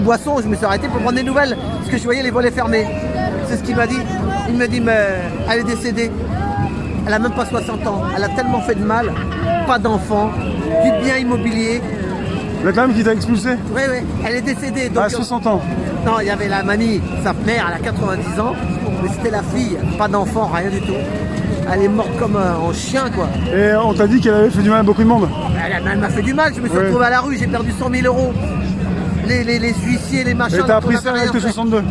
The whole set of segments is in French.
boisson, je me suis arrêté pour prendre des nouvelles, parce que je voyais les volets fermés. C'est ce qu'il m'a dit. Il m'a dit, mais elle est décédée. Elle a même pas 60 ans. Elle a tellement fait de mal. Pas d'enfant, du bien immobilier. La dame qui t'a expulsé? Oui, oui, elle est décédée. Donc, à 60 ans. Non, il y avait la mamie, sa mère, elle a 90 ans. Mais c'était la fille, pas d'enfant, rien du tout. Elle est morte comme un chien, quoi. Et on t'a dit qu'elle avait fait du mal à beaucoup de monde? Elle m'a fait du mal. Je me suis retrouvé à la rue, j'ai perdu 100 000 euros. Les huissiers, les machins. Et t'as appris ça à l'acte 62?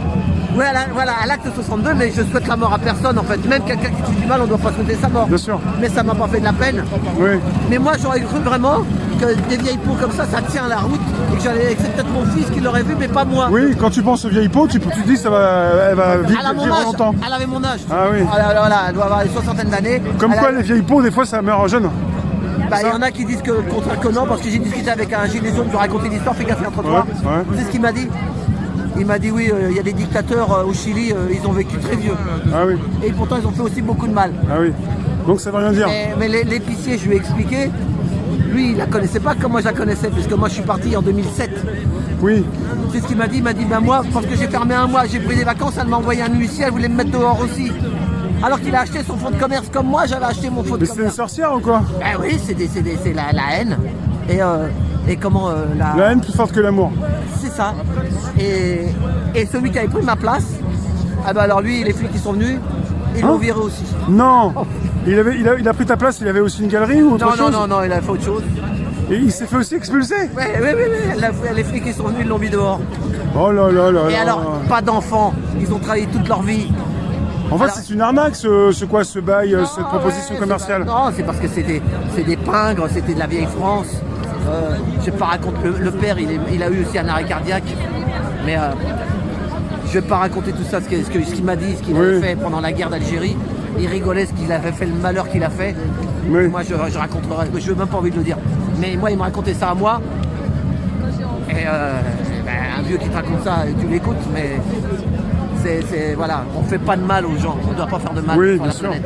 Oui, voilà, à l'acte 62, mais je souhaite la mort à personne en fait. Même quelqu'un qui te fait du mal, on ne doit pas souhaiter sa mort. Bien sûr. Mais ça m'a pas fait de la peine. Oui. Mais moi, j'aurais cru vraiment que des vieilles peaux comme ça tient la route. Et que c'est peut-être mon fils qui l'aurait vu, mais pas moi. Oui, quand tu penses aux vieilles peaux, tu dis elle va vivre longtemps. Elle avait mon âge. Ah oui. Voilà, elle doit avoir une soixantaine d'années. Comme quoi, les vieilles peaux, des fois, ça meurt jeune. Bah, il y en a qui disent que le contraire que non, parce que j'ai discuté avec un gilet jaune, je lui ai raconté l'histoire, fais gaffe entre toi. C'est ce qu'il m'a dit. Il m'a dit oui, il y a des dictateurs au Chili, ils ont vécu très vieux. Ah oui. Et pourtant ils ont fait aussi beaucoup de mal. Ah oui. Donc ça veut rien dire. Mais l'épicier, je lui ai expliqué, lui il la connaissait pas comme moi je la connaissais, puisque moi je suis parti en 2007. Oui. C'est ce qu'il m'a dit, ben moi, parce que j'ai fermé un mois, j'ai pris des vacances, elle m'a envoyé un huissier, elle voulait me mettre dehors aussi. Alors qu'il a acheté son fonds de commerce comme moi, j'avais acheté mon fonds de commerce. Mais c'est une sorcière ou quoi? Ben oui, c'est la haine. Et comment la haine plus forte que l'amour. C'est ça. Et celui qui avait pris ma place, ah ben alors lui, les flics qui sont venus, ils l'ont viré aussi. Non. Il a pris ta place, il avait aussi une galerie ou autre chose? Non, il a fait autre chose. Et il s'est fait aussi expulser? Oui. Les flics qui sont venus, ils l'ont mis dehors. Oh là là là. Et alors, pas d'enfants, ils ont travaillé toute leur vie. En fait, c'est une arnaque, ce bail, cette proposition commerciale. Non, c'est parce que c'est des pingres, c'était de la vieille France. Je vais pas raconter, le père, il a eu aussi un arrêt cardiaque. Mais je vais pas raconter tout ça, ce qu'il m'a dit, ce qu'il avait fait pendant la guerre d'Algérie. Il rigolait ce qu'il avait fait, le malheur qu'il a fait. Oui. Moi, je raconterai, je n'ai même pas envie de le dire. Mais moi, il me racontait ça à moi. Et un vieux qui te raconte ça, tu l'écoutes, mais voilà, on fait pas de mal aux gens, on doit pas faire de mal sur la planète.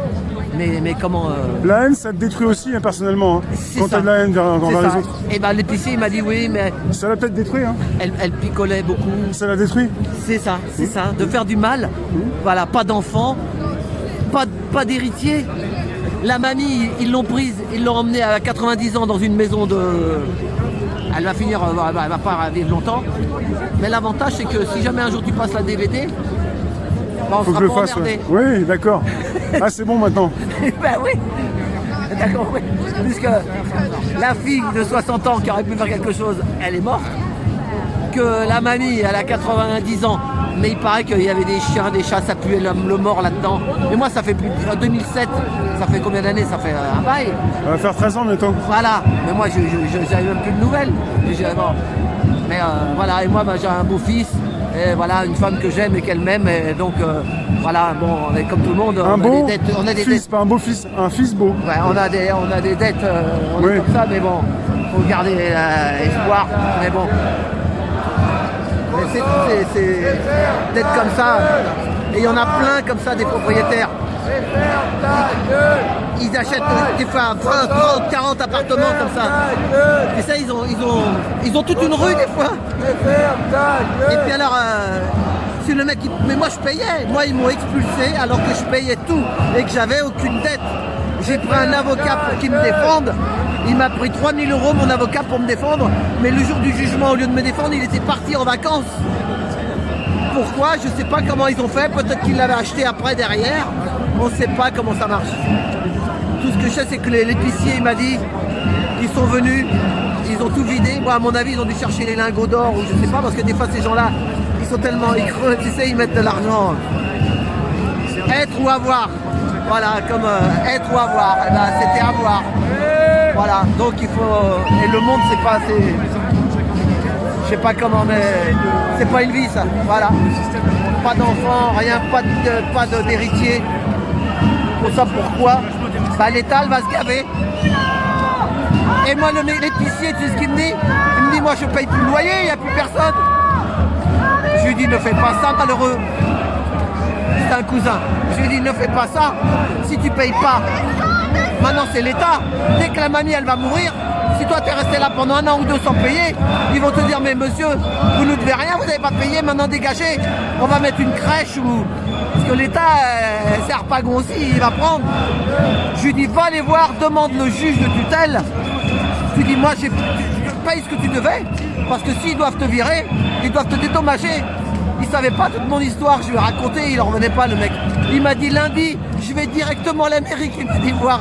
Mais comment... La haine, ça te détruit aussi, hein, personnellement, hein, quand tu as de la haine envers les autres. Et ben l'épicier, il m'a dit oui, mais... Ça l'a peut-être détruit, hein. Elle picolait beaucoup. Ça l'a détruit. C'est ça, de faire du mal. Voilà, pas d'enfants, pas d'héritier. La mamie, ils l'ont prise, ils l'ont emmenée à 90 ans dans une maison de... Elle va finir, elle va pas vivre longtemps. Mais l'avantage, c'est que si jamais un jour tu passes la DVD, on faut que je le fasse. Oui, d'accord. Ah, c'est bon maintenant. Ben oui. D'accord, oui. Puisque la fille de 60 ans qui aurait pu faire quelque chose, elle est morte. Que la mamie, elle a 90 ans. Mais il paraît qu'il y avait des chiens, des chats, ça puait le mort là-dedans. Mais moi, ça fait plus de 2007. Ça fait combien d'années? Ça fait un bail. Ça va faire 13 ans maintenant. Voilà. Mais moi, j'avais même plus de nouvelles. Mais voilà, et moi, j'ai un beau-fils. Et voilà, une femme que j'aime et qu'elle m'aime. Et donc, voilà, bon, on est comme tout le monde. On a des dettes. Fils, pas un beau fils, un fils beau. Ouais, on a des dettes, on est comme ça, mais bon, faut garder espoir. Mais bon. C'est d'être comme ça. Et il y en a plein comme ça, des propriétaires. Ils achètent des fois 20, 30, 40 appartements comme ça. Et ça, ils ont toute une rue des fois. Et puis alors, si le mec, mais moi je payais. Moi, ils m'ont expulsé alors que je payais tout et que j'avais aucune dette. J'ai pris un avocat pour qu'il me défende. Il m'a pris 3 000 € mon avocat pour me défendre. Mais le jour du jugement, au lieu de me défendre, il était parti en vacances. Pourquoi? Je ne sais pas comment ils ont fait. Peut-être qu'ils l'avaient acheté après derrière. On ne sait pas comment ça marche. Tout ce que je sais, c'est que l'épicier, il m'a dit qu'ils sont venus, ils ont tout vidé. Moi, à mon avis, ils ont dû chercher les lingots d'or ou je ne sais pas, parce que des fois, ces gens-là, ils sont tellement creux, tu sais, ils mettent de l'argent. Être ou avoir. Voilà, comme être ou avoir. Eh ben, c'était avoir. Voilà, donc il faut... Et le monde, c'est pas assez... Je sais pas comment, mais c'est pas une vie, ça. Voilà. Pas d'enfants, rien, pas d'héritier. Pour ça, pourquoi? Bah, l'État, elle va se gaver. Et moi, l'épicier, tu sais ce qu'il me dit? Il me dit, moi, je paye plus le loyer, il n'y a plus personne. Je lui dis, ne fais pas ça, malheureux. C'est un cousin. Je lui dis, ne fais pas ça. Si tu payes pas, maintenant, c'est l'État. Dès que la mamie, elle va mourir, Si toi t'es resté là pendant 1 an ou 2 sans payer, ils vont te dire mais monsieur, vous ne devez rien, vous n'avez pas payé, maintenant dégagez, on va mettre une crèche ou. Parce que l'État, c'est Harpagon aussi, il va prendre. Je lui dis va les voir, demande le juge de tutelle. Je lui dis moi je paye ce que tu devais, parce que s'ils doivent te virer, ils doivent te dédommager. Il savait pas toute mon histoire, je lui ai raconté, il en revenait pas le mec. Il m'a dit lundi, je vais directement à la mairie, il m'a dit voir,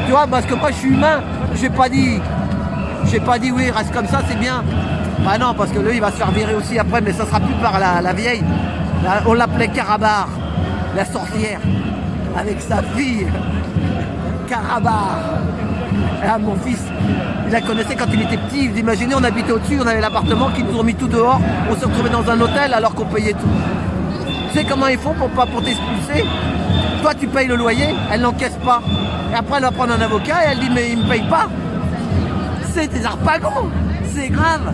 tu vois, parce que moi je suis humain, j'ai pas dit oui, reste comme ça, c'est bien. Bah non, parce que lui il va se faire virer aussi après, mais ça sera plus par la vieille. Là, on l'appelait Carabar, la sorcière, avec sa fille, Carabar. Ah, mon fils, il la connaissait quand il était petit. Vous imaginez, on habitait au-dessus, on avait l'appartement qui nous ont mis tout dehors. On s'est retrouvés dans un hôtel alors qu'on payait tout. Tu sais comment ils font pour t'expulser? Toi, tu payes le loyer, elle n'encaisse pas. Et après, elle va prendre un avocat et elle dit mais il me paye pas. C'est des Harpagons, c'est grave.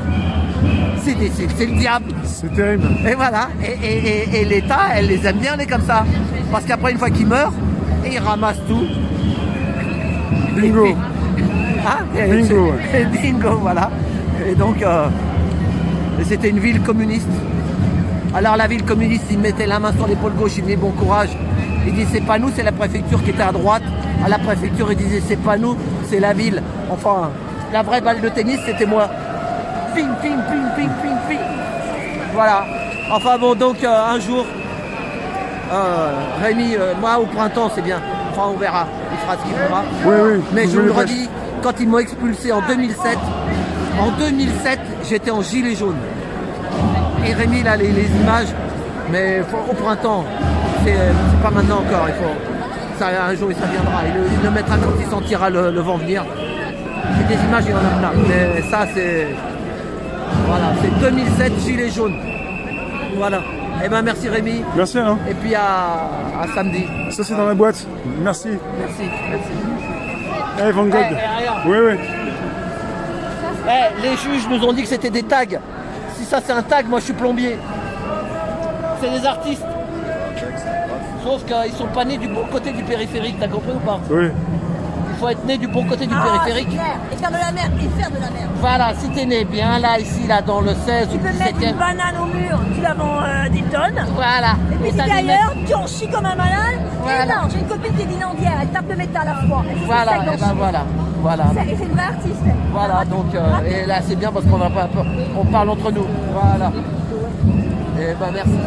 C'est le diable. C'est terrible. Et voilà. Et l'État, elle les aime bien, les comme ça. Parce qu'après, une fois qu'ils meurent, ils ramassent tout. Bingo. Hein? Bingo, ouais. Bingo, voilà. Et donc, c'était une ville communiste. Alors la ville communiste, il mettait la main sur l'épaule gauche, il disait bon courage. Il dit c'est pas nous, c'est la préfecture qui était à droite. À la préfecture, il disait c'est pas nous, c'est la ville. Enfin, la vraie balle de tennis, c'était moi. Ping, ping, ping, ping, ping, ping. Voilà. Enfin bon, donc un jour, Rémi, moi au printemps, c'est bien. Enfin, on verra. Il fera ce qu'il fera. Oui, oui. Mais je vous le redis, quand ils m'ont expulsé en 2007, j'étais en gilet jaune. Et Rémi, il a les images, mais au printemps, c'est pas maintenant encore. Il faut, ça, un jour, ça viendra. Il le mettra quand il sentira le vent venir. Et des images, il y en a plein. Mais ça, c'est. Voilà, c'est 2007, gilet jaune. Voilà. Eh ben merci Rémi. Merci Alain. Et puis à samedi. Ça c'est dans la boîte. Merci. Merci. Eh Van Gogh. regarde. Oui, oui. Les juges nous ont dit que c'était des tags. Si ça c'est un tag, moi je suis plombier. C'est des artistes. Sauf qu'ils sont pas nés du bon côté du périphérique, t'as compris ou pas? Oui. Il faut être né du bon côté du périphérique. Et faire de la merde, et faire de la merde. Voilà, si t'es né bien là, ici, là, dans le 16 Tu ou peux le mettre 17e. une banane au mur, tu la vends des tonnes. Voilà. Et puis si t'as t'es des ailleurs, tu en chies comme un malade. Voilà. Et non, j'ai une copine qui est dinandière, elle tape le métal à froid. Elle fait Voilà, ça et avec ben dans voilà. Voilà. C'est une vraie artiste. Voilà, donc, et là c'est bien parce qu'on n'a pas peur. On parle entre nous. Voilà. Et ben merci.